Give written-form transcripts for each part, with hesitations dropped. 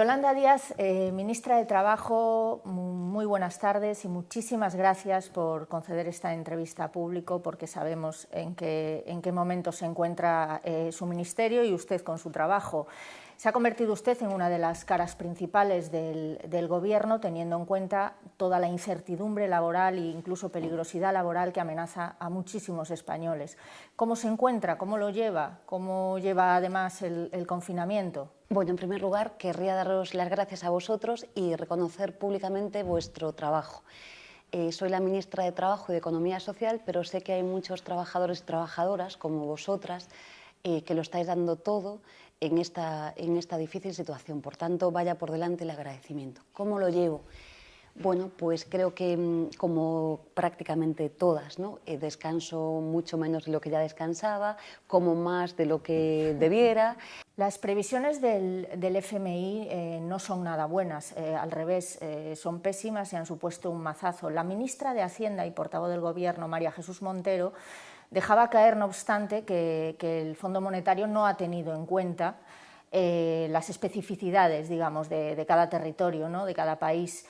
Yolanda Díaz, ministra de Trabajo, muy buenas tardes y muchísimas gracias por conceder esta entrevista a público, porque sabemos en qué momento se encuentra su ministerio y usted con su trabajo. Se ha convertido usted en una de las caras principales del Gobierno, teniendo en cuenta toda la incertidumbre laboral e incluso peligrosidad laboral que amenaza a muchísimos españoles. ¿Cómo se encuentra? ¿Cómo lo lleva? ¿Cómo lleva además el confinamiento? Bueno, en primer lugar, querría daros las gracias a vosotros y reconocer públicamente vuestro trabajo. Soy la ministra de Trabajo y de Economía Social, pero sé que hay muchos trabajadores y trabajadoras, como vosotras, que lo estáis dando todo en esta difícil situación. Por tanto, vaya por delante el agradecimiento. ¿Cómo lo llevo? Bueno, pues creo que como prácticamente todas, ¿no? Descanso mucho menos de lo que ya descansaba, como más de lo que debiera. Las previsiones del FMI no son nada buenas, al revés, son pésimas y han supuesto un mazazo. La ministra de Hacienda y portavoz del Gobierno, María Jesús Montero, dejaba caer, no obstante, que el Fondo Monetario no ha tenido en cuenta las especificidades, digamos, de cada territorio, ¿no? De cada país.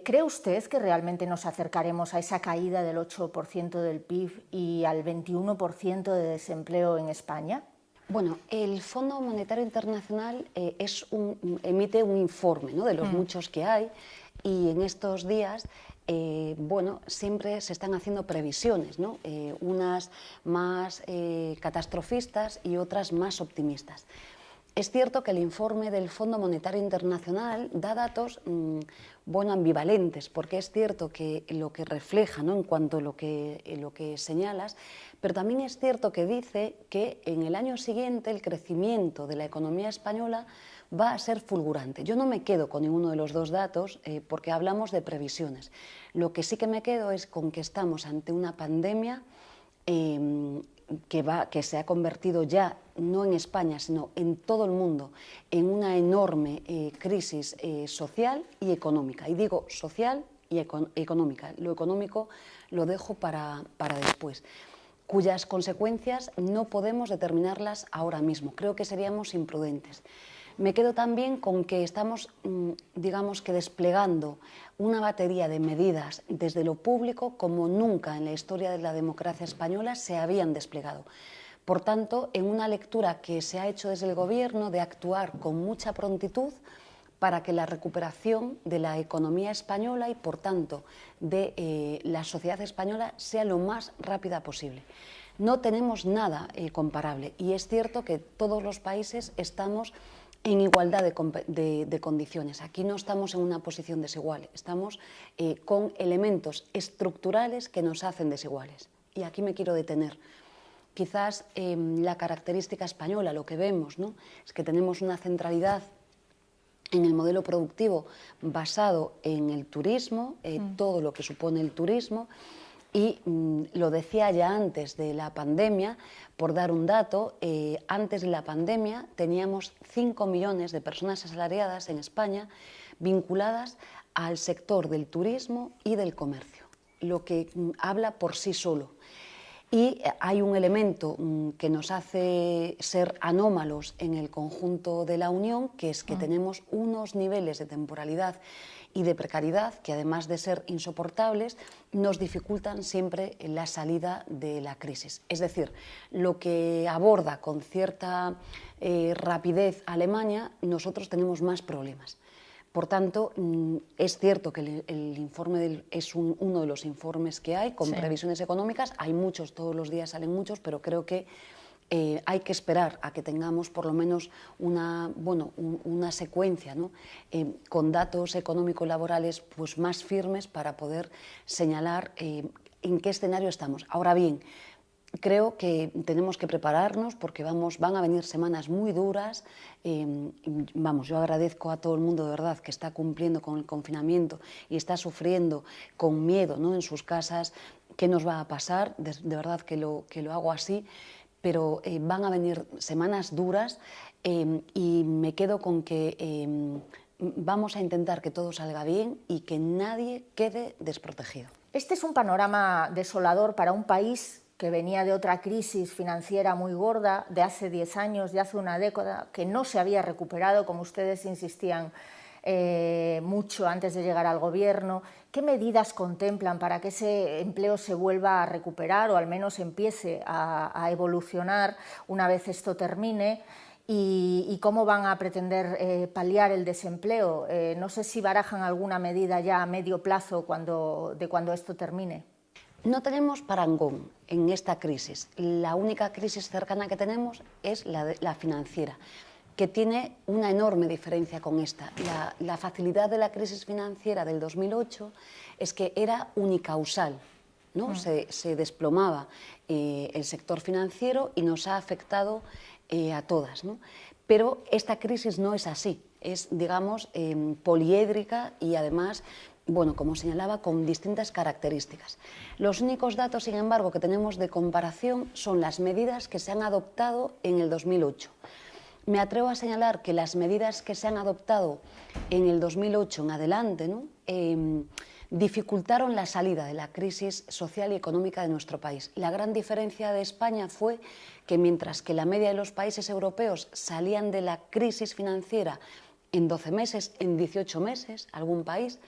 ¿Cree usted que realmente nos acercaremos a esa caída del 8% del PIB y al 21% de desempleo en España? Bueno, el Fondo Monetario Internacional emite un informe, ¿no?, de los muchos que hay, y en estos días bueno, siempre se están haciendo previsiones, ¿no? Unas más catastrofistas y otras más optimistas. Es cierto que el informe del Fondo Monetario Internacional da datos bueno, ambivalentes, porque es cierto que lo que refleja, ¿no?, en cuanto a lo que señalas, pero también es cierto que dice que en el año siguiente el crecimiento de la economía española va a ser fulgurante. Yo no me quedo con ninguno de los dos datos porque hablamos de previsiones. Lo que sí que me quedo es con que estamos ante una pandemia que se ha convertido ya, no en España, sino en todo el mundo, en una enorme crisis social y económica. Y digo social y económica. Lo económico lo dejo para después, cuyas consecuencias no podemos determinarlas ahora mismo. Creo que seríamos imprudentes. Me quedo también con que estamos, digamos que desplegando una batería de medidas desde lo público como nunca en la historia de la democracia española se habían desplegado. Por tanto, en una lectura que se ha hecho desde el Gobierno de actuar con mucha prontitud para que la recuperación de la economía española y, por tanto, de la sociedad española sea lo más rápida posible. No tenemos nada comparable y es cierto que todos los países estamos en igualdad de condiciones. Aquí no estamos en una posición desigual, estamos con elementos estructurales que nos hacen desiguales. Y aquí me quiero detener. Quizás la característica española, lo que vemos, ¿no?, es que tenemos una centralidad en el modelo productivo basado en el turismo, todo lo que supone el turismo. Y lo decía ya antes de la pandemia, por dar un dato, antes de la pandemia teníamos 5 millones de personas asalariadas en España vinculadas al sector del turismo y del comercio, lo que habla por sí solo. Y hay un elemento que nos hace ser anómalos en el conjunto de la Unión, que es que tenemos unos niveles de temporalidad y de precariedad que, además de ser insoportables, nos dificultan siempre la salida de la crisis. Es decir, lo que aborda con cierta rapidez Alemania, nosotros tenemos más problemas. Por tanto, es cierto que el informe es uno de los informes que hay, con previsiones económicas. Hay muchos, todos los días salen muchos, pero creo que hay que esperar a que tengamos por lo menos una secuencia, ¿no?, con datos económico-laborales pues, más firmes para poder señalar en qué escenario estamos. Ahora bien, creo que tenemos que prepararnos porque van a venir semanas muy duras. Yo agradezco a todo el mundo de verdad que está cumpliendo con el confinamiento y está sufriendo con miedo, ¿no?, en sus casas qué nos va a pasar. De verdad que lo hago así, pero van a venir semanas duras y me quedo con que vamos a intentar que todo salga bien y que nadie quede desprotegido. Este es un panorama desolador para un país que venía de otra crisis financiera muy gorda, de hace 10 años, de hace una década, que no se había recuperado, como ustedes insistían mucho antes de llegar al gobierno. ¿Qué medidas contemplan para que ese empleo se vuelva a recuperar o al menos empiece a evolucionar una vez esto termine? ¿Y cómo van a pretender paliar el desempleo? No sé si barajan alguna medida ya a medio plazo de cuando esto termine. No tenemos parangón en esta crisis. La única crisis cercana que tenemos es la financiera, que tiene una enorme diferencia con esta. La facilidad de la crisis financiera del 2008 es que era unicausal, ¿no? Se desplomaba el sector financiero y nos ha afectado a todas, ¿no? Pero esta crisis no es así, es, digamos, poliédrica y además, bueno, como señalaba, con distintas características. Los únicos datos, sin embargo, que tenemos de comparación son las medidas que se han adoptado en el 2008. Me atrevo a señalar que las medidas que se han adoptado en el 2008 en adelante, ¿no? Dificultaron la salida de la crisis social y económica de nuestro país. La gran diferencia de España fue que mientras que la media de los países europeos salían de la crisis financiera en 12 meses, en 18 meses, algún país,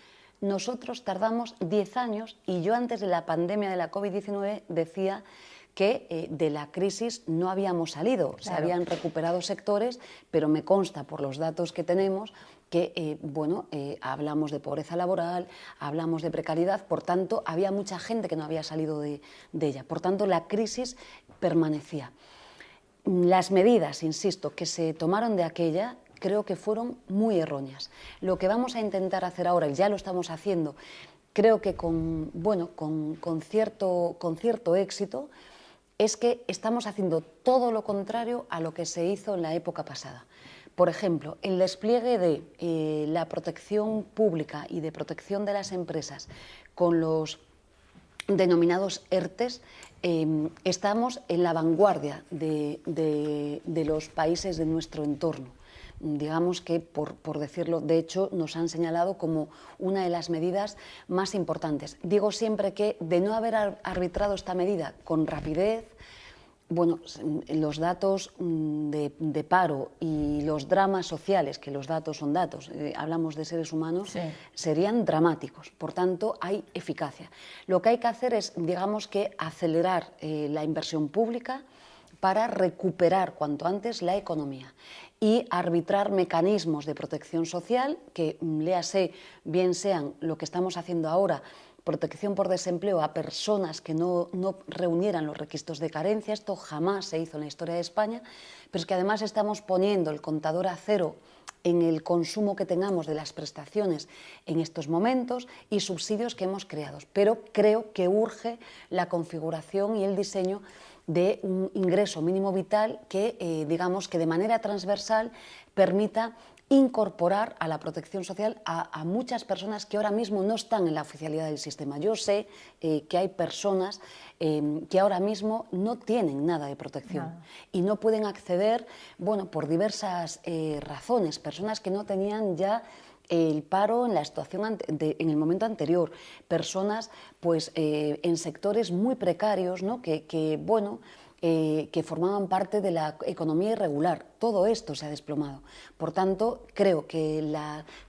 nosotros tardamos 10 años y yo antes de la pandemia de la COVID-19 decía que de la crisis no habíamos salido, claro. Se habían recuperado sectores, pero me consta por los datos que tenemos que hablamos de pobreza laboral, hablamos de precariedad, por tanto había mucha gente que no había salido de ella, por tanto la crisis permanecía. Las medidas, insisto, que se tomaron de aquella creo que fueron muy erróneas. Lo que vamos a intentar hacer ahora, y ya lo estamos haciendo, creo que con cierto éxito, es que estamos haciendo todo lo contrario a lo que se hizo en la época pasada. Por ejemplo, el despliegue de la protección pública y de protección de las empresas con los denominados ERTEs, estamos en la vanguardia de los países de nuestro entorno. Digamos que, por decirlo, de hecho nos han señalado como una de las medidas más importantes. Digo siempre que de no haber arbitrado esta medida con rapidez, bueno, los datos de paro y los dramas sociales, que los datos son datos, hablamos de seres humanos, sí, serían dramáticos. Por tanto, hay eficacia. Lo que hay que hacer es, digamos que, acelerar la inversión pública para recuperar cuanto antes la economía y arbitrar mecanismos de protección social que, léase, bien sean lo que estamos haciendo ahora, protección por desempleo a personas que no reunieran los requisitos de carencia. Esto jamás se hizo en la historia de España, pero es que además estamos poniendo el contador a cero en el consumo que tengamos de las prestaciones en estos momentos y subsidios que hemos creado. Pero creo que urge la configuración y el diseño de un ingreso mínimo vital que, digamos, que de manera transversal permita incorporar a la protección social a muchas personas que ahora mismo no están en la oficialidad del sistema. Yo sé que hay personas que ahora mismo no tienen nada de protección y no pueden acceder, bueno, por diversas razones, personas que no tenían ya el paro en la situación en el momento anterior, personas pues en sectores muy precarios, ¿no? que formaban parte de la economía irregular. Todo esto se ha desplomado. Por tanto, creo que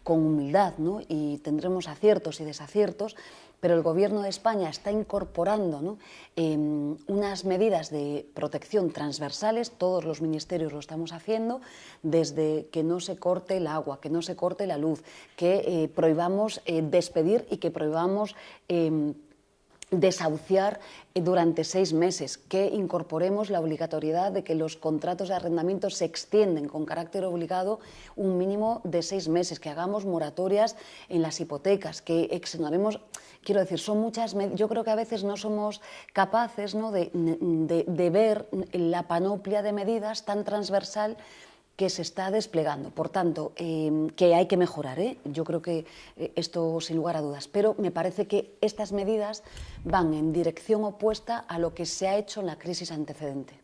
con humildad, ¿no? Y tendremos aciertos y desaciertos, pero el Gobierno de España está incorporando, ¿no? Unas medidas de protección transversales, todos los ministerios lo estamos haciendo, desde que no se corte el agua, que no se corte la luz, que prohibamos despedir y que prohibamos desahuciar durante 6 meses, que incorporemos la obligatoriedad de que los contratos de arrendamiento se extienden con carácter obligado un mínimo de 6 meses, que hagamos moratorias en las hipotecas, que exoneremos. Quiero decir, son muchas. Yo creo que a veces no somos capaces, ¿no?, de ver la panoplia de medidas tan transversal que se está desplegando. Por tanto, que hay que mejorar, yo creo que esto sin lugar a dudas, pero me parece que estas medidas van en dirección opuesta a lo que se ha hecho en la crisis antecedente.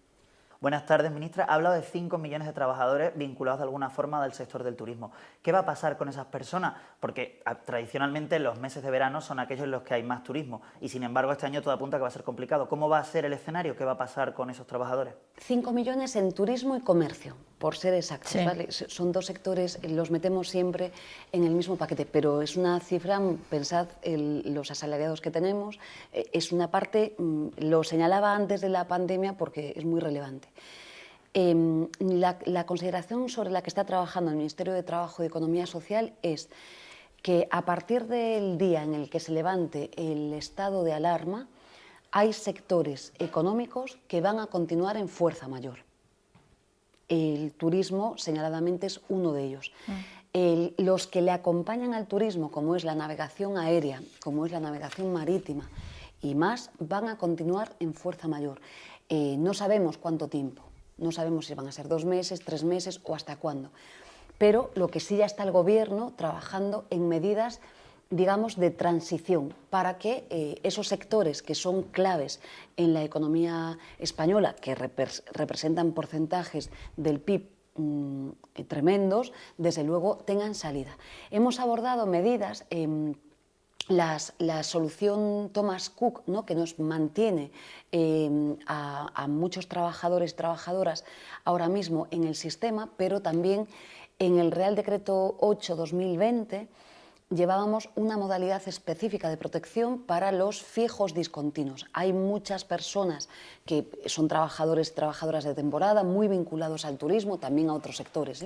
Buenas tardes, ministra. Ha hablado de 5 millones de trabajadores vinculados de alguna forma del sector del turismo. ¿Qué va a pasar con esas personas? Porque tradicionalmente los meses de verano son aquellos en los que hay más turismo y, sin embargo, este año todo apunta que va a ser complicado. ¿Cómo va a ser el escenario? ¿Qué va a pasar con esos trabajadores? 5 millones en turismo y comercio, por ser exactos, sí. ¿Vale? Son dos sectores, los metemos siempre en el mismo paquete, pero es una cifra, pensad, los asalariados que tenemos, es una parte, lo señalaba antes de la pandemia porque es muy relevante. La consideración sobre la que está trabajando el Ministerio de Trabajo y Economía Social es que a partir del día en el que se levante el estado de alarma, hay sectores económicos que van a continuar en fuerza mayor. El turismo, señaladamente, es uno de ellos. Los que le acompañan al turismo, como es la navegación aérea, como es la navegación marítima y más, van a continuar en fuerza mayor. No sabemos cuánto tiempo. No sabemos si van a ser 2 meses, 3 meses o hasta cuándo. Pero lo que sí ya está el Gobierno trabajando en medidas, digamos, de transición para que esos sectores que son claves en la economía española, que representan porcentajes del PIB tremendos, desde luego tengan salida. Hemos abordado medidas. La solución Thomas Cook, ¿no?, que nos mantiene a muchos trabajadores y trabajadoras ahora mismo en el sistema, pero también en el Real Decreto 8/2020 llevábamos una modalidad específica de protección para los fijos discontinuos. Hay muchas personas que son trabajadores y trabajadoras de temporada, muy vinculados al turismo, también a otros sectores,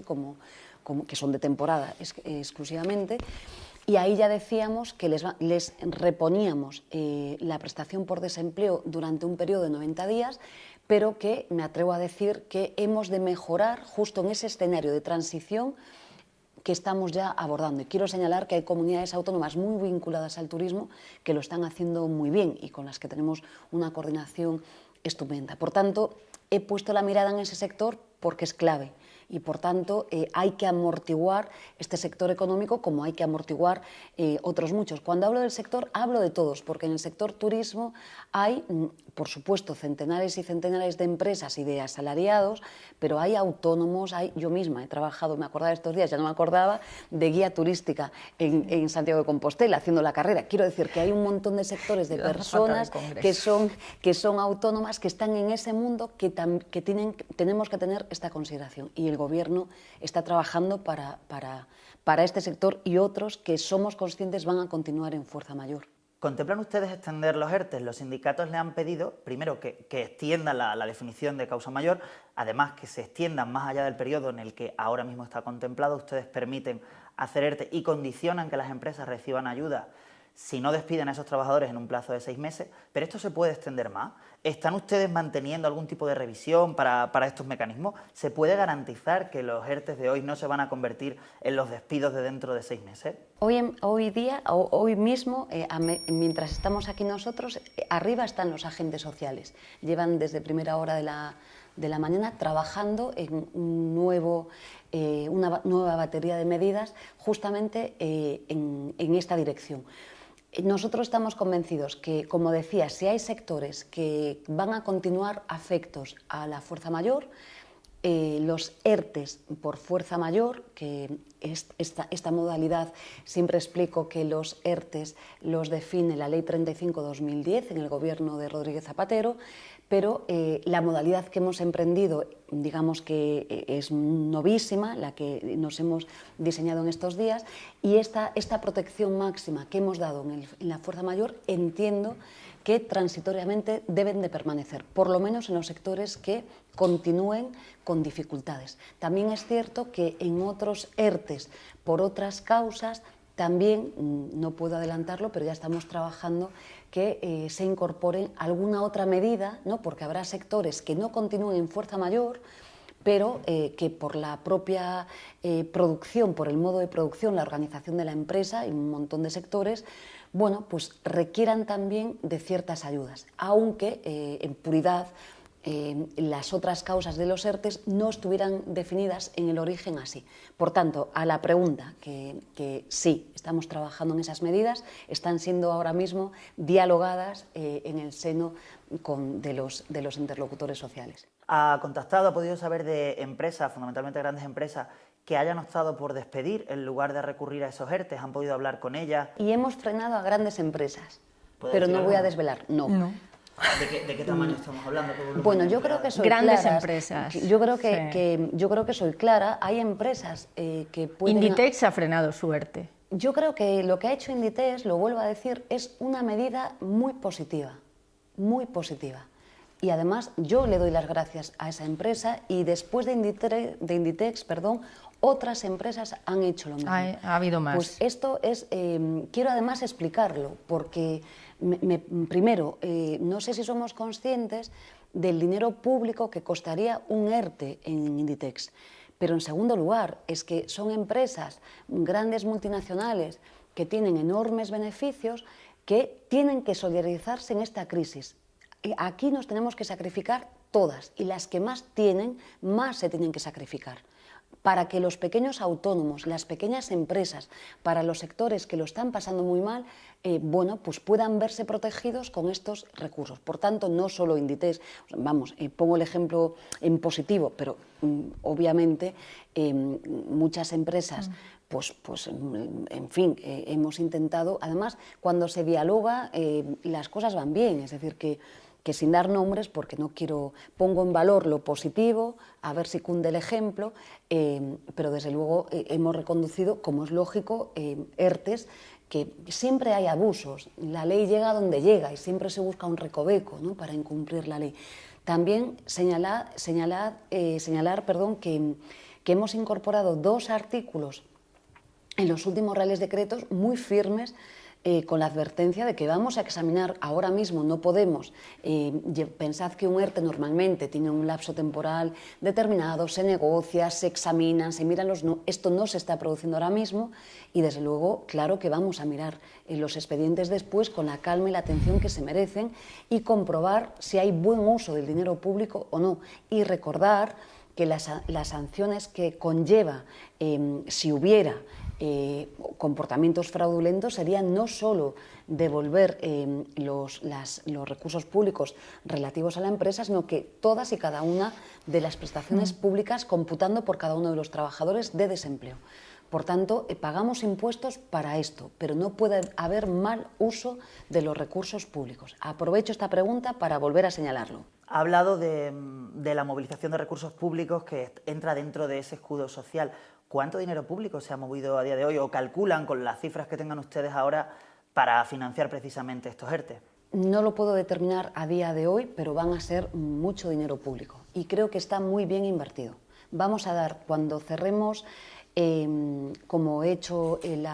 que son de temporada exclusivamente. Y ahí ya decíamos que les reponíamos la prestación por desempleo durante un periodo de 90 días, pero que me atrevo a decir que hemos de mejorar justo en ese escenario de transición que estamos ya abordando. Y quiero señalar que hay comunidades autónomas muy vinculadas al turismo que lo están haciendo muy bien y con las que tenemos una coordinación estupenda. Por tanto, he puesto la mirada en ese sector porque es clave. Y, por tanto, hay que amortiguar este sector económico como hay que amortiguar otros muchos. Cuando hablo del sector, hablo de todos, porque en el sector turismo hay, por supuesto, centenares y centenares de empresas y de asalariados, pero hay autónomos, yo misma he trabajado, me acordaba estos días, ya no me acordaba, de guía turística en Santiago de Compostela, haciendo la carrera. Quiero decir que hay un montón de sectores de personas que son autónomas, que están en ese mundo que tenemos que tener esta consideración. Y el Gobierno está trabajando para este sector y otros que somos conscientes van a continuar en fuerza mayor. ¿Contemplan ustedes extender los ERTE? Los sindicatos le han pedido, primero, que extiendan la definición de causa mayor, además que se extiendan más allá del periodo en el que ahora mismo está contemplado. Ustedes permiten hacer ERTE y condicionan que las empresas reciban ayuda si no despiden a esos trabajadores en un plazo de 6 meses, pero esto se puede extender más. ¿Están ustedes manteniendo algún tipo de revisión para estos mecanismos? ¿Se puede garantizar que los ERTE de hoy no se van a convertir en los despidos de dentro de 6 meses? Hoy mismo, mientras estamos aquí nosotros, arriba están los agentes sociales. Llevan desde primera hora de la mañana trabajando en una nueva batería de medidas justamente en esta dirección. Nosotros estamos convencidos que, como decía, si hay sectores que van a continuar afectos a la fuerza mayor, los ERTEs por fuerza mayor, que esta modalidad, siempre explico que los ERTEs los define la Ley 35/2010 en el Gobierno de Rodríguez Zapatero, pero la modalidad que hemos emprendido, digamos que es novísima, la que nos hemos diseñado en estos días, y esta protección máxima que hemos dado en la fuerza mayor, entiendo que transitoriamente deben de permanecer, por lo menos en los sectores que continúen con dificultades. También es cierto que en otros ERTEs, por otras causas, también, no puedo adelantarlo, pero ya estamos trabajando que se incorporen alguna otra medida, ¿no?, porque habrá sectores que no continúen en fuerza mayor, pero que por la propia producción, por el modo de producción, la organización de la empresa y un montón de sectores, bueno, pues requieran también de ciertas ayudas, aunque en puridad las otras causas de los ERTEs no estuvieran definidas en el origen así. Por tanto, a la pregunta, que sí, estamos trabajando en esas medidas, están siendo ahora mismo dialogadas en el seno de los interlocutores sociales. ¿Ha contactado, ha podido saber de empresas, fundamentalmente grandes empresas, que hayan optado por despedir en lugar de recurrir a esos ERTEs? ¿Han podido hablar con ellas? Y hemos frenado a grandes empresas, pero no voy a desvelar, no. ¿De qué tamaño estamos hablando? Bueno, yo creo que soy grandes clara. Empresas. Yo creo que soy clara. Hay empresas que pueden... Inditex ha frenado su ERTE. Yo creo que lo que ha hecho Inditex, lo vuelvo a decir, es una medida muy positiva, muy positiva. Y además yo le doy las gracias a esa empresa y después de Inditex, otras empresas han hecho lo mismo. Ha habido más. Pues esto es, quiero además explicarlo, porque primero, no sé si somos conscientes del dinero público que costaría un ERTE en Inditex. Pero en segundo lugar, es que son empresas, grandes multinacionales, que tienen enormes beneficios, que tienen que solidarizarse en esta crisis. Aquí nos tenemos que sacrificar todas, y las que más tienen, más se tienen que sacrificar. Para que los pequeños autónomos, las pequeñas empresas, para los sectores que lo están pasando muy mal, pues puedan verse protegidos con estos recursos. Por tanto, no solo Inditex, pongo el ejemplo en positivo, pero obviamente muchas empresas, en fin, hemos intentado, además, cuando se dialoga, las cosas van bien, es decir, que sin dar nombres, porque no quiero, pongo en valor lo positivo, a ver si cunde el ejemplo, pero desde luego hemos reconducido, como es lógico, ERTEs, que siempre hay abusos, la ley llega a donde llega y siempre se busca un recoveco, ¿no?, para incumplir la ley. También señalar que hemos incorporado 2 artículos en los últimos reales decretos muy firmes, con la advertencia de que vamos a examinar, ahora mismo no podemos, pensad que un ERTE normalmente tiene un lapso temporal determinado, se negocia, se examinan, se miran esto no se está produciendo ahora mismo y desde luego, claro que vamos a mirar los expedientes después con la calma y la atención que se merecen y comprobar si hay buen uso del dinero público o no, y recordar que las sanciones que conlleva, si hubiera comportamientos fraudulentos, serían no solo devolver los recursos públicos relativos a la empresa, sino que todas y cada una de las prestaciones públicas computando por cada uno de los trabajadores de desempleo. Por tanto, pagamos impuestos para esto, pero no puede haber mal uso de los recursos públicos. Aprovecho esta pregunta para volver a señalarlo. Ha hablado de la movilización de recursos públicos que entra dentro de ese escudo social. ¿Cuánto dinero público se ha movido a día de hoy o calculan con las cifras que tengan ustedes ahora para financiar precisamente estos ERTE? No lo puedo determinar a día de hoy, pero van a ser mucho dinero público y creo que está muy bien invertido. Vamos a dar, cuando cerremos, como he hecho el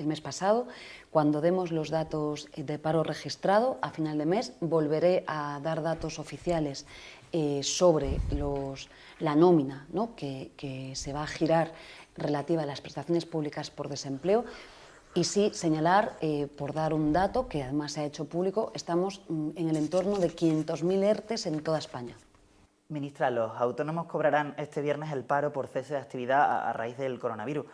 mes pasado, cuando demos los datos de paro registrado a final de mes, volveré a dar datos oficiales sobre la nómina, ¿no?, que se va a girar relativa a las prestaciones públicas por desempleo. Y sí señalar, por dar un dato que además se ha hecho público, estamos en el entorno de 500.000 ERTEs en toda España. Ministra, los autónomos cobrarán este viernes el paro por cese de actividad a raíz del coronavirus.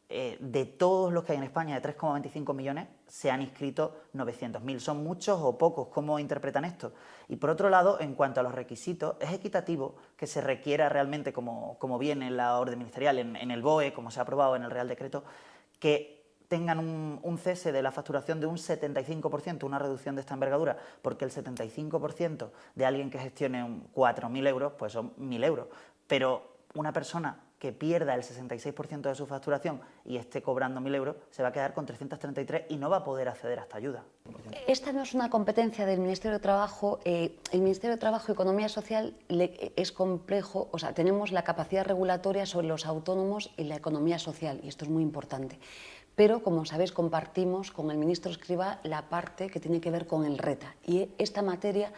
De todos los que hay en España, de 3,25 millones, se han inscrito 900.000. ¿Son muchos o pocos? ¿Cómo interpretan esto? Y por otro lado, en cuanto a los requisitos, ¿es equitativo que se requiera realmente, como viene en la orden ministerial, en el BOE, como se ha aprobado en el Real Decreto, que tengan un cese de la facturación de un 75%, una reducción de esta envergadura? Porque el 75% de alguien que gestione 4.000 euros, pues son 1.000 euros. Pero una persona que pierda el 66% de su facturación y esté cobrando 1.000 euros, se va a quedar con 333 y no va a poder acceder a esta ayuda. Esta no es una competencia del Ministerio de Trabajo. El Ministerio de Trabajo y Economía Social es complejo, o sea, tenemos la capacidad regulatoria sobre los autónomos y la economía social, y esto es muy importante. Pero, como sabéis, compartimos con el ministro Escrivá la parte que tiene que ver con el RETA. Y esta materia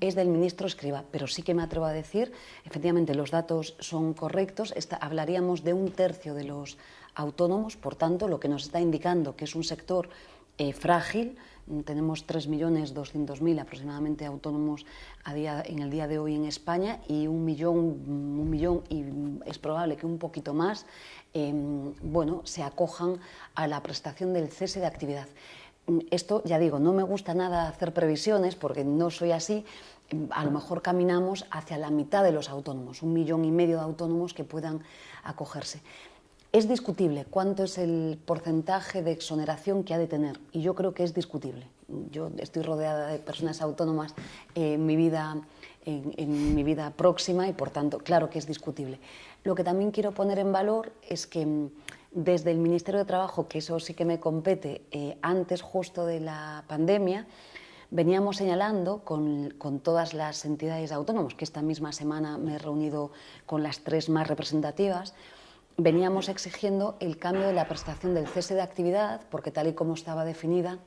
es del ministro Escrivá. Pero sí que me atrevo a decir, efectivamente, los datos son correctos. Hablaríamos de 1/3 de los autónomos, por tanto, lo que nos está indicando que es un sector frágil. Tenemos 3.200.000 aproximadamente autónomos en el día de hoy en España y un millón y es probable que un poquito más se acojan a la prestación del cese de actividad. esto, ya digo, no me gusta nada hacer previsiones porque no soy así. A lo mejor caminamos hacia la mitad de los autónomos, 1,5 millones de autónomos que puedan acogerse. Es discutible cuánto es el porcentaje de exoneración que ha de tener, y yo creo que es discutible. Yo estoy rodeada de personas autónomas en mi vida próxima y, por tanto, claro que es discutible. Lo que también quiero poner en valor es que desde el Ministerio de Trabajo, que eso sí que me compete, antes justo de la pandemia, veníamos señalando con todas las entidades autónomas, que esta misma semana me he reunido con las 3 más representativas, veníamos exigiendo el cambio de la prestación del cese de actividad, porque tal y como estaba definida,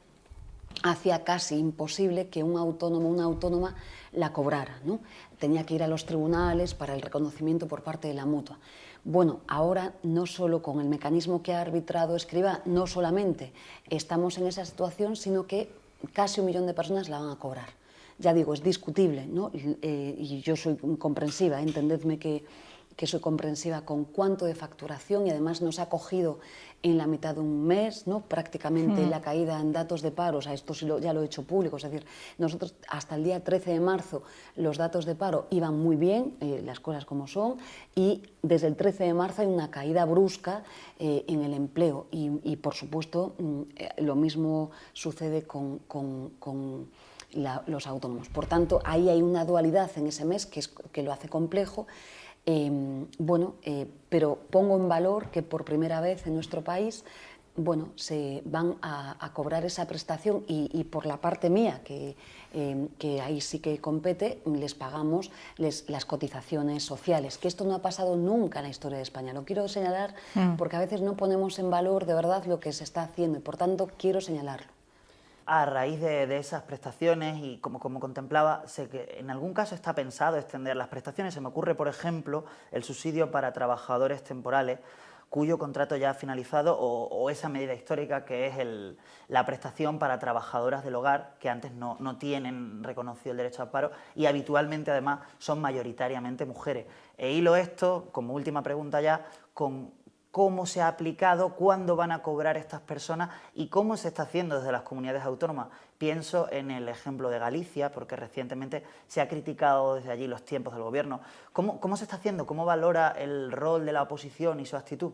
hacía casi imposible que un autónomo o una autónoma la cobrara, ¿no? Tenía que ir a los tribunales para el reconocimiento por parte de la mutua. Bueno, ahora no solo con el mecanismo que ha arbitrado Escrivá, no solamente estamos en esa situación, sino que casi 1 millón de personas la van a cobrar. Ya digo, es discutible, ¿no? Y yo soy comprensiva, entendedme que soy comprensiva con cuánto de facturación, y además nos ha cogido en la mitad de un mes, ¿no? Prácticamente la caída en datos de paro, o sea, esto sí ya lo he hecho público, es decir, nosotros hasta el día 13 de marzo los datos de paro iban muy bien, las cosas como son, y desde el 13 de marzo hay una caída brusca en el empleo, y por supuesto lo mismo sucede con los autónomos. Por tanto, ahí hay una dualidad en ese mes que lo hace complejo. Pero pongo en valor que por primera vez en nuestro país, bueno, se van a cobrar esa prestación, y por la parte mía, que ahí sí que compete, les pagamos las cotizaciones sociales, que esto no ha pasado nunca en la historia de España. Lo quiero señalar porque a veces no ponemos en valor de verdad lo que se está haciendo, y por tanto quiero señalarlo. A raíz de esas prestaciones, y como contemplaba, sé que en algún caso está pensado extender las prestaciones. Se me ocurre, por ejemplo, el subsidio para trabajadores temporales cuyo contrato ya ha finalizado, o esa medida histórica que es la prestación para trabajadoras del hogar, que antes no tienen reconocido el derecho al paro, y habitualmente además son mayoritariamente mujeres. E hilo esto, como última pregunta ya, con cómo se ha aplicado, cuándo van a cobrar estas personas y cómo se está haciendo desde las comunidades autónomas. Pienso en el ejemplo de Galicia, porque recientemente se ha criticado desde allí los tiempos del gobierno. ¿Cómo se está haciendo? ¿Cómo valora el rol de la oposición y su actitud?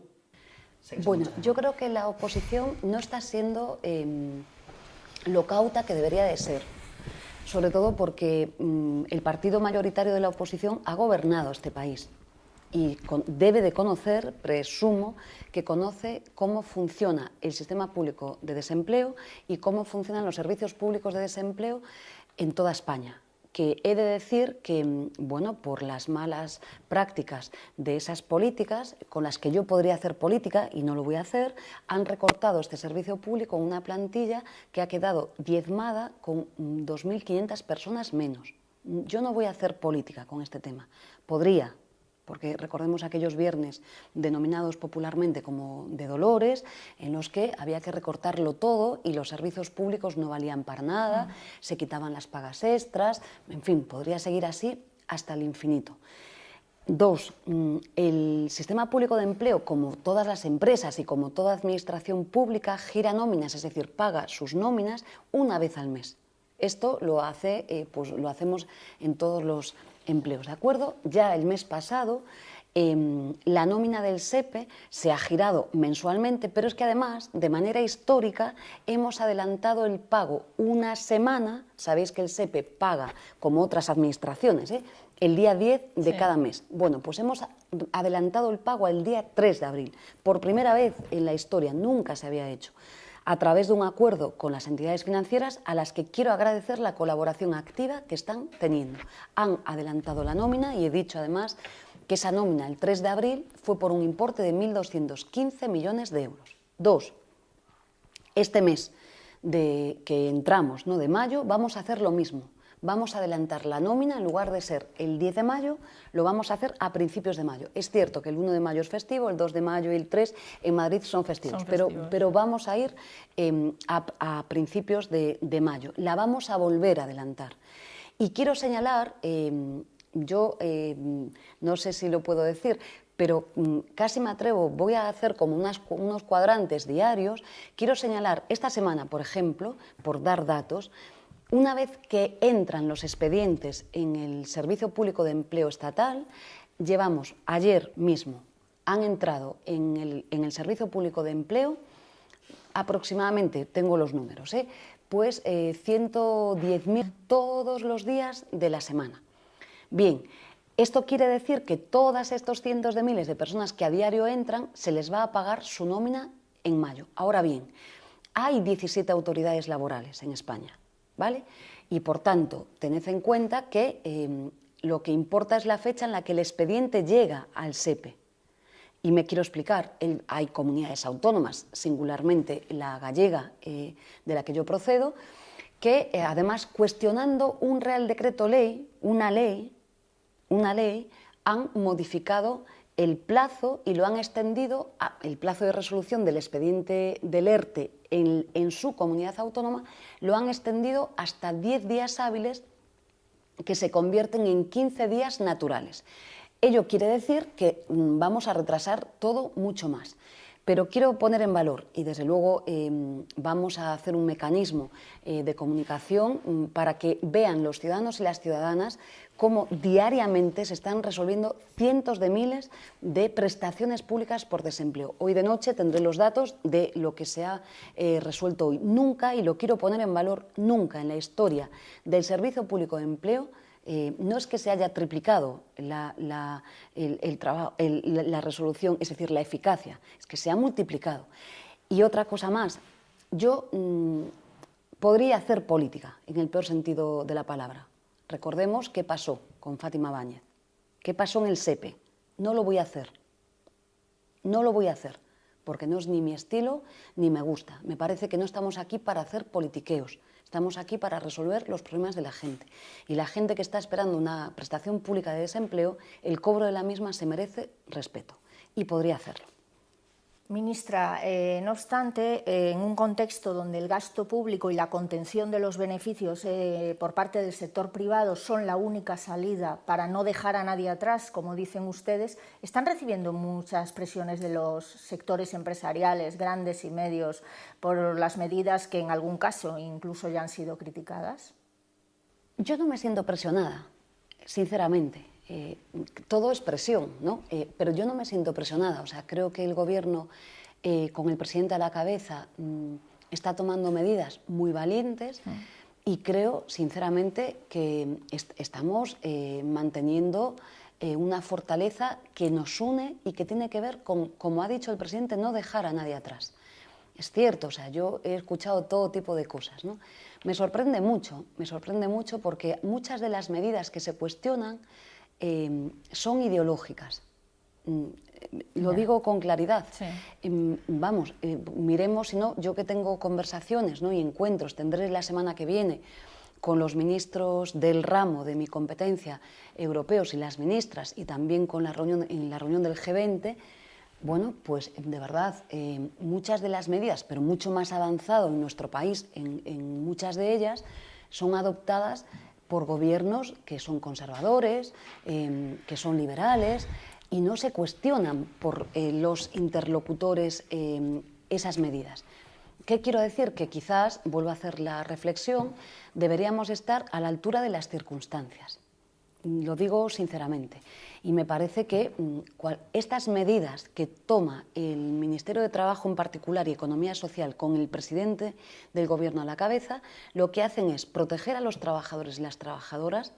Bueno, yo creo que la oposición no está siendo lo cauta que debería de ser, sobre todo porque el partido mayoritario de la oposición ha gobernado este país. Y debe de conocer, presumo, que conoce cómo funciona el sistema público de desempleo y cómo funcionan los servicios públicos de desempleo en toda España. Que he de decir que, bueno, por las malas prácticas de esas políticas, con las que yo podría hacer política y no lo voy a hacer, han recortado este servicio público en una plantilla que ha quedado diezmada con 2.500 personas menos. Yo no voy a hacer política con este tema. Podría, porque recordemos aquellos viernes denominados popularmente como de Dolores, en los que había que recortarlo todo y los servicios públicos no valían para nada, se quitaban las pagas extras, en fin, podría seguir así hasta el infinito. 2, el sistema público de empleo, como todas las empresas y como toda administración pública, gira nóminas, es decir, paga sus nóminas una vez al mes. Esto lo hacemos en todos los empleos, ¿de acuerdo? Ya el mes pasado la nómina del SEPE se ha girado mensualmente, pero es que además, de manera histórica, hemos adelantado el pago una semana. Sabéis que el SEPE paga, como otras administraciones, el día 10 de cada mes. Bueno, pues hemos adelantado el pago al día 3 de abril. Por primera vez en la historia, nunca se había hecho, a través de un acuerdo con las entidades financieras a las que quiero agradecer la colaboración activa que están teniendo. Han adelantado la nómina y he dicho además que esa nómina el 3 de abril fue por un importe de 1.215 millones de euros. 2. Este mes que entramos, ¿no?, de mayo, vamos a hacer lo mismo. Vamos a adelantar la nómina, en lugar de ser el 10 de mayo, lo vamos a hacer a principios de mayo. Es cierto que el 1 de mayo es festivo, el 2 de mayo y el 3 en Madrid son festivos, pero vamos a ir a principios de mayo. La vamos a volver a adelantar. Y quiero señalar, yo no sé si lo puedo decir, pero casi me atrevo, voy a hacer como unos cuadrantes diarios. Quiero señalar esta semana, por ejemplo, por dar datos, una vez que entran los expedientes en el Servicio Público de Empleo Estatal, llevamos ayer mismo, han entrado en el Servicio Público de Empleo aproximadamente, tengo los números, pues 110.000 todos los días de la semana. Bien, esto quiere decir que todos estos cientos de miles de personas que a diario entran, se les va a pagar su nómina en mayo. Ahora bien, hay 17 autoridades laborales en España, ¿vale? Y por tanto, tened en cuenta que lo que importa es la fecha en la que el expediente llega al SEPE. Y me quiero explicar, hay comunidades autónomas, singularmente la gallega, de la que yo procedo, que además cuestionando un Real Decreto Ley, una ley, han modificado el plazo y lo han extendido, el plazo de resolución del expediente del ERTE en su comunidad autónoma, lo han extendido hasta 10 días hábiles que se convierten en 15 días naturales. Ello quiere decir que vamos a retrasar todo mucho más. Pero quiero poner en valor, y desde luego vamos a hacer un mecanismo de comunicación para que vean los ciudadanos y las ciudadanas cómo diariamente se están resolviendo cientos de miles de prestaciones públicas por desempleo. Hoy de noche tendré los datos de lo que se ha resuelto hoy. Nunca, y lo quiero poner en valor, nunca en la historia del Servicio Público de Empleo no es que se haya triplicado la resolución, es decir, la eficacia, es que se ha multiplicado. Y otra cosa más, yo podría hacer política, en el peor sentido de la palabra. Recordemos qué pasó con Fátima Báñez, qué pasó en el SEPE. No lo voy a hacer, no lo voy a hacer, porque no es ni mi estilo ni me gusta. Me parece que no estamos aquí para hacer politiqueos. Estamos aquí para resolver los problemas de la gente. Y la gente que está esperando una prestación pública de desempleo, el cobro de la misma se merece respeto. Y podría hacerlo. Ministra, no obstante, en un contexto donde el gasto público y la contención de los beneficios por parte del sector privado son la única salida para no dejar a nadie atrás, como dicen ustedes, ¿están recibiendo muchas presiones de los sectores empresariales, grandes y medios, por las medidas que en algún caso incluso ya han sido criticadas? Yo no me siento presionada, sinceramente. Todo es presión, ¿no? Pero yo no me siento presionada. O sea, creo que el Gobierno, con el presidente a la cabeza, está tomando medidas muy valientes y creo, sinceramente, que estamos manteniendo una fortaleza que nos une y que tiene que ver con, como ha dicho el presidente, no dejar a nadie atrás. Es cierto, o sea, yo he escuchado todo tipo de cosas, ¿no? Me sorprende mucho porque muchas de las medidas que se cuestionan son ideológicas. Lo digo con claridad. Sí. Vamos, miremos, si no, yo que tengo conversaciones, ¿no? Y encuentros, tendré la semana que viene con los ministros del ramo de mi competencia europeos y las ministras, y también con en la reunión del G20, bueno, pues de verdad, muchas de las medidas, pero mucho más avanzado en nuestro país, en muchas de ellas, son adoptadas por gobiernos que son conservadores, que son liberales, y no se cuestionan por los interlocutores esas medidas. ¿Qué quiero decir? Que quizás, vuelvo a hacer la reflexión, deberíamos estar a la altura de las circunstancias. Lo digo sinceramente. Y me parece que estas medidas que toma el Ministerio de Trabajo en particular y Economía Social con el presidente del Gobierno a la cabeza, lo que hacen es proteger a los trabajadores y las trabajadoras,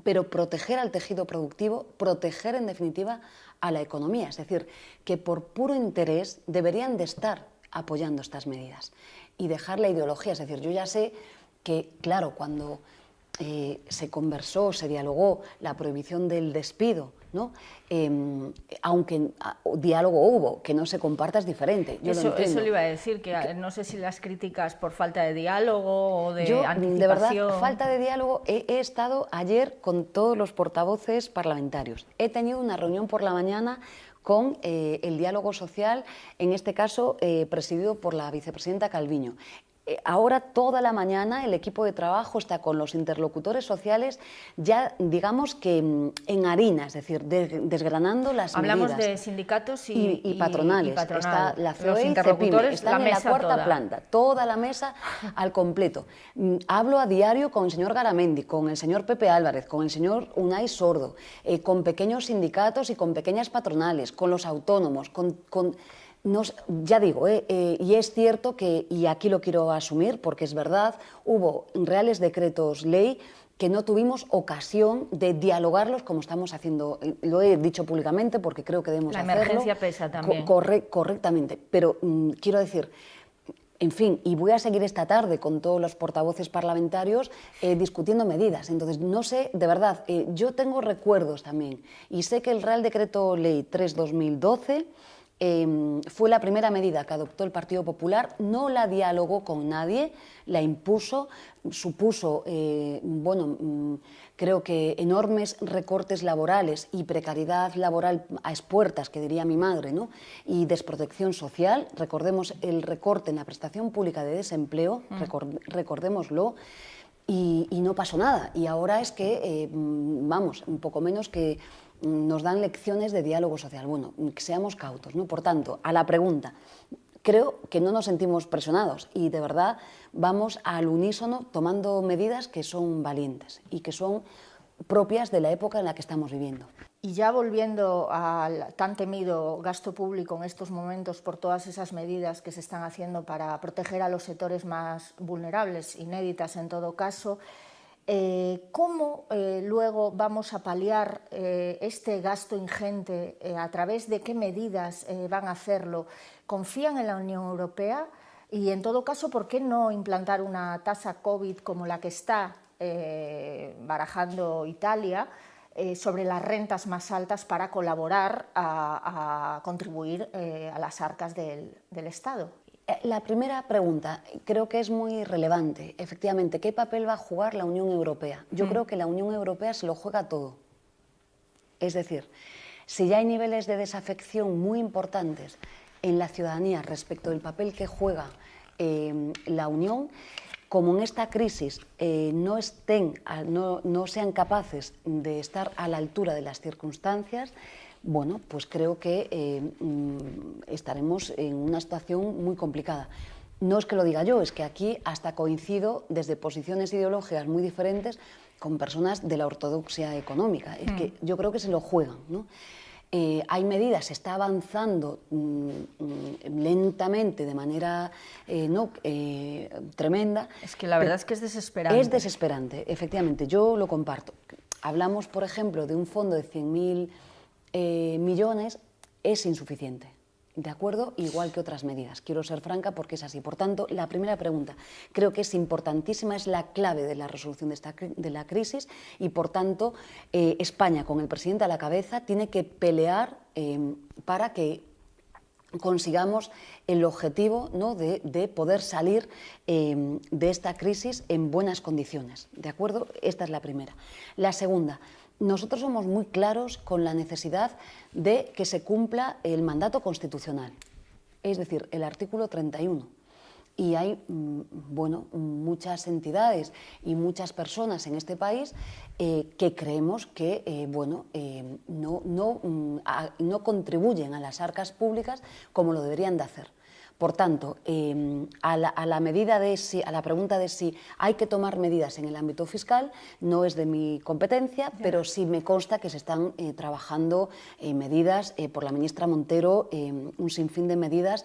pero proteger al tejido productivo, proteger en definitiva a la economía. Es decir, que por puro interés deberían de estar apoyando estas medidas y dejar la ideología. Es decir, yo ya sé que, claro, cuando se conversó, se dialogó la prohibición del despido, ¿no? Aunque diálogo hubo, que no se comparta es diferente. Yo eso le iba a decir, que no sé si las críticas por falta de diálogo o de anticipación... De verdad, falta de diálogo. He estado ayer con todos los portavoces parlamentarios. He tenido una reunión por la mañana con el diálogo social, en este caso presidido por la vicepresidenta Calviño. ahora toda la mañana el equipo de trabajo está con los interlocutores sociales ya, digamos que en harina, es decir, desgranando las medidas. Hablamos de sindicatos y patronales. Está la Los COE y interlocutores, CEPIME, están en la cuarta planta, toda la mesa al completo. Hablo a diario con el señor Garamendi, con el señor Pepe Álvarez, con el señor Unai Sordo, con pequeños sindicatos y con pequeñas patronales, con los autónomos, ya digo, y es cierto que, y aquí lo quiero asumir porque es verdad, hubo reales decretos ley que no tuvimos ocasión de dialogarlos como estamos haciendo. Lo he dicho públicamente porque creo que debemos hacerlo. La emergencia pesa también. Correctamente, pero quiero decir, en fin, y voy a seguir esta tarde con todos los portavoces parlamentarios discutiendo medidas. Entonces, no sé, de verdad, yo tengo recuerdos también, y sé que el Real Decreto Ley 3/2012 fue la primera medida que adoptó el Partido Popular, no la dialogó con nadie, la impuso, supuso, creo que enormes recortes laborales y precariedad laboral a expuertas, que diría mi madre, ¿no? Y desprotección social. Recordemos el recorte en la prestación pública de desempleo, recordémoslo, y no pasó nada. Y ahora es que, vamos, un poco menos que nos dan lecciones de diálogo social. Bueno, que seamos cautos, ¿no? Por tanto, a la pregunta, creo que no nos sentimos presionados y de verdad vamos al unísono tomando medidas que son valientes y que son propias de la época en la que estamos viviendo. Y ya volviendo al tan temido gasto público en estos momentos por todas esas medidas que se están haciendo para proteger a los sectores más vulnerables, inéditas en todo caso, ¿cómo luego vamos a paliar este gasto ingente? ¿A través de qué medidas van a hacerlo? ¿Confían en la Unión Europea? Y en todo caso, ¿por qué no implantar una tasa COVID como la que está barajando Italia sobre las rentas más altas para colaborar a contribuir a las arcas del Estado? La primera pregunta creo que es muy relevante. Efectivamente, ¿qué papel va a jugar la Unión Europea? Yo creo que la Unión Europea se lo juega todo. Es decir, si ya hay niveles de desafección muy importantes en la ciudadanía respecto del papel que juega la Unión, como en esta crisis no sean capaces de estar a la altura de las circunstancias, bueno, pues creo que estaremos en una situación muy complicada. No es que lo diga yo, es que aquí hasta coincido desde posiciones ideológicas muy diferentes con personas de la ortodoxia económica. Es que yo creo que se lo juegan, ¿no? Hay medidas, se está avanzando lentamente, de manera tremenda. Es que la verdad es que es desesperante. Es desesperante, efectivamente, yo lo comparto. Hablamos, por ejemplo, de un fondo de 100.000 millones, es insuficiente, ¿de acuerdo? Igual que otras medidas. Quiero ser franca porque es así. Por tanto, la primera pregunta creo que es importantísima, es la clave de la resolución de la crisis y, por tanto, España, con el presidente a la cabeza, tiene que pelear para que consigamos el objetivo, ¿no?, de poder salir de esta crisis en buenas condiciones, ¿de acuerdo? Esta es la primera. La segunda, nosotros somos muy claros con la necesidad de que se cumpla el mandato constitucional, es decir, el artículo 31. Y hay muchas entidades y muchas personas en este país que creemos que no contribuyen a las arcas públicas como lo deberían de hacer. Por tanto, a la pregunta de si hay que tomar medidas en el ámbito fiscal, no es de mi competencia, pero sí me consta que se están trabajando medidas por la ministra Montero, un sinfín de medidas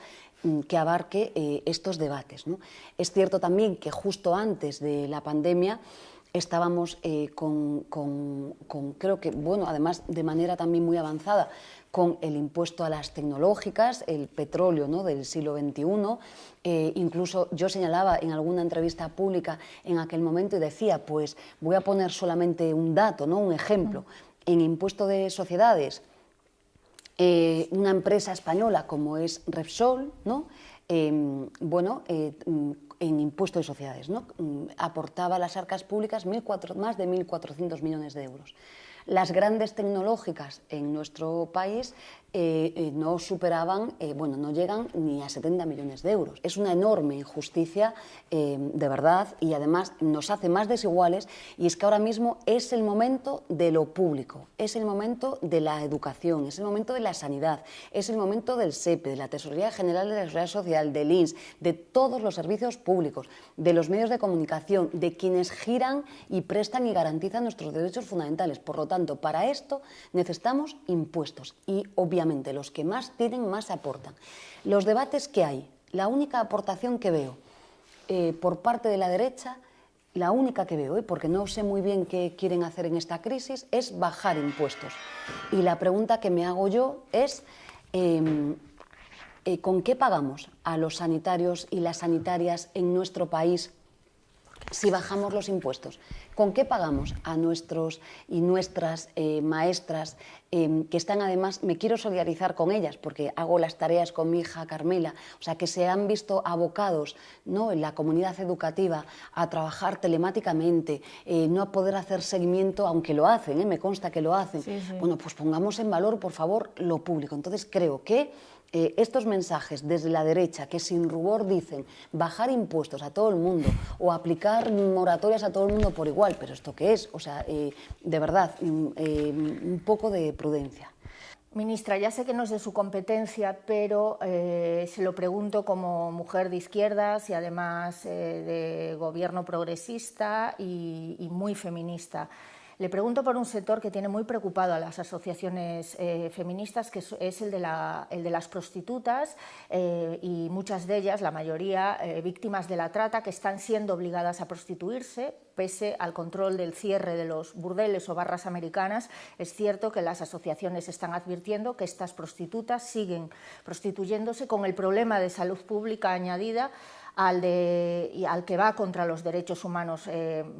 que abarque estos debates, ¿no? Es cierto también que justo antes de la pandemia estábamos creo que, además de manera también muy avanzada, con el impuesto a las tecnológicas, el petróleo, ¿no?, del siglo XXI. Incluso yo señalaba en alguna entrevista pública en aquel momento y decía, pues voy a poner solamente un dato, ¿no?, un ejemplo. En impuesto de sociedades, una empresa española como es Repsol, ¿no?, en impuesto de sociedades, ¿no?, aportaba a las arcas públicas más de 1.400 millones de euros. Las grandes tecnológicas en nuestro país no superaban, bueno, no llegan ni a 70 millones de euros. Es una enorme injusticia, de verdad, y además nos hace más desiguales, y es que ahora mismo es el momento de lo público, es el momento de la educación, es el momento de la sanidad, es el momento del SEPE, de la Tesorería General de la Seguridad Social, del INS, de todos los servicios públicos, de los medios de comunicación, de quienes giran y prestan y garantizan nuestros derechos fundamentales. Por lo tanto, para esto necesitamos impuestos y, obviamente, los que más tienen, más aportan. Los debates que hay, la única aportación que veo por parte de la derecha, la única que veo, porque no sé muy bien qué quieren hacer en esta crisis, es bajar impuestos. Y la pregunta que me hago yo es ¿con qué pagamos a los sanitarios y las sanitarias en nuestro país si bajamos los impuestos? ¿Con qué pagamos a nuestros y nuestras maestras que están además, me quiero solidarizar con ellas porque hago las tareas con mi hija Carmela, o sea, que se han visto abocados, ¿no?, en la comunidad educativa a trabajar telemáticamente, no a poder hacer seguimiento, aunque lo hacen, me consta que lo hacen. Sí, sí. Bueno, pues pongamos en valor, por favor, lo público. Entonces creo que estos mensajes desde la derecha que sin rubor dicen bajar impuestos a todo el mundo o aplicar moratorias a todo el mundo por igual, pero ¿esto qué es? O sea, de verdad, un poco de prudencia. Ministra, ya sé que no es de su competencia, pero se lo pregunto como mujer de izquierdas y además de gobierno progresista y muy feminista. Le pregunto por un sector que tiene muy preocupado a las asociaciones feministas, que es el de las prostitutas y muchas de ellas, la mayoría, víctimas de la trata, que están siendo obligadas a prostituirse, pese al control del cierre de los burdeles o barras americanas. Es cierto que las asociaciones están advirtiendo que estas prostitutas siguen prostituyéndose con el problema de salud pública añadida al que va contra los derechos humanos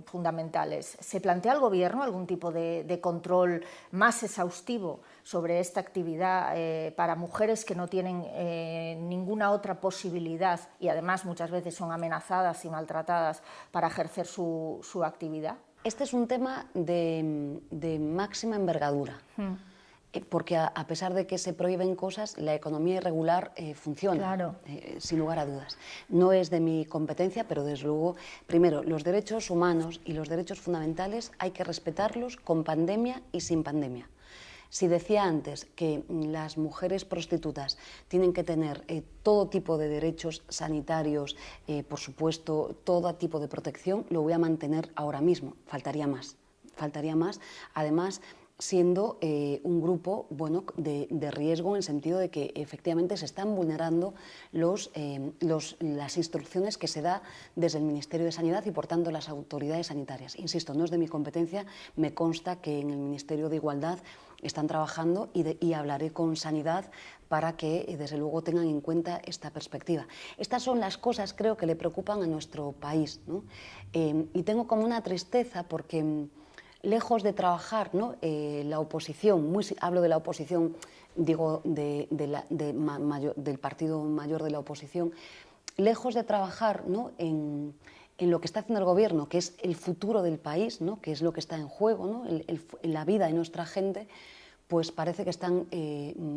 fundamentales. ¿Se plantea el Gobierno algún tipo de control más exhaustivo sobre esta actividad para mujeres que no tienen ninguna otra posibilidad y además muchas veces son amenazadas y maltratadas para ejercer su actividad? Este es un tema de máxima envergadura. Porque a pesar de que se prohíben cosas, la economía irregular funciona, claro. Sin lugar a dudas. No es de mi competencia, pero desde luego, primero, los derechos humanos y los derechos fundamentales hay que respetarlos con pandemia y sin pandemia. Si decía antes que las mujeres prostitutas tienen que tener todo tipo de derechos sanitarios, por supuesto, todo tipo de protección, lo voy a mantener ahora mismo. Faltaría más. Faltaría más. Además, siendo un grupo de riesgo en el sentido de que efectivamente se están vulnerando las instrucciones que se da desde el Ministerio de Sanidad y por tanto las autoridades sanitarias. Insisto, no es de mi competencia, me consta que en el Ministerio de Igualdad están trabajando y hablaré con Sanidad para que desde luego tengan en cuenta esta perspectiva. Estas son las cosas, creo, que le preocupan a nuestro país, ¿no? Y tengo como una tristeza porque lejos de trabajar, ¿no?, la oposición, hablo de la oposición, digo, del partido mayor de la oposición, lejos de trabajar, ¿no?, en lo que está haciendo el Gobierno, que es el futuro del país, ¿no?, que es lo que está en juego, ¿no?, la vida de nuestra gente, pues parece que están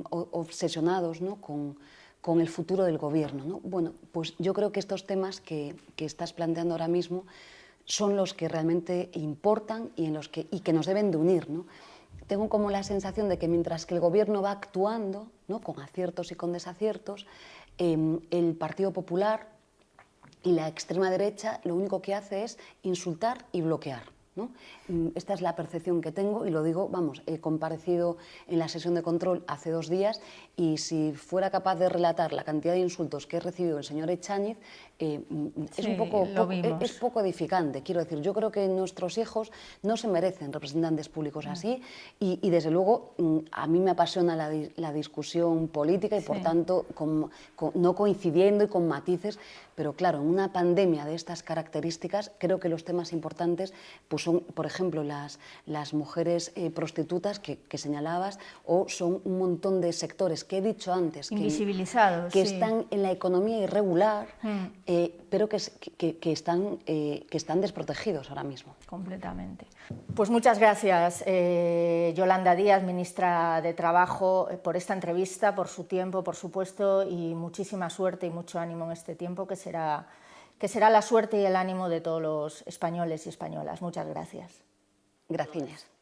obsesionados, ¿no?, con el futuro del Gobierno, ¿no? Bueno, pues yo creo que estos temas que estás planteando ahora mismo son los que realmente importan y que nos deben de unir, ¿no? Tengo como la sensación de que mientras que el Gobierno va actuando, ¿no?, con aciertos y con desaciertos, el Partido Popular y la extrema derecha lo único que hace es insultar y bloquear, ¿no? Esta es la percepción que tengo y lo digo, vamos, he comparecido en la sesión de control hace 2 días y si fuera capaz de relatar la cantidad de insultos que he recibido el señor Echáñez, es poco edificante. Quiero decir, yo creo que nuestros hijos no se merecen representantes públicos así y desde luego a mí me apasiona la discusión política y por tanto no coincidiendo y con matices, pero claro, en una pandemia de estas características creo que los temas importantes pues son, por ejemplo, las mujeres prostitutas que señalabas, o son un montón de sectores que he dicho antes, invisibilizados, que sí, están en la economía irregular, pero que están desprotegidos ahora mismo. Completamente. Pues muchas gracias, Yolanda Díaz, ministra de Trabajo, por esta entrevista, por su tiempo, por supuesto, y muchísima suerte y mucho ánimo en este tiempo, que será la suerte y el ánimo de todos los españoles y españolas. Muchas gracias. Gracias.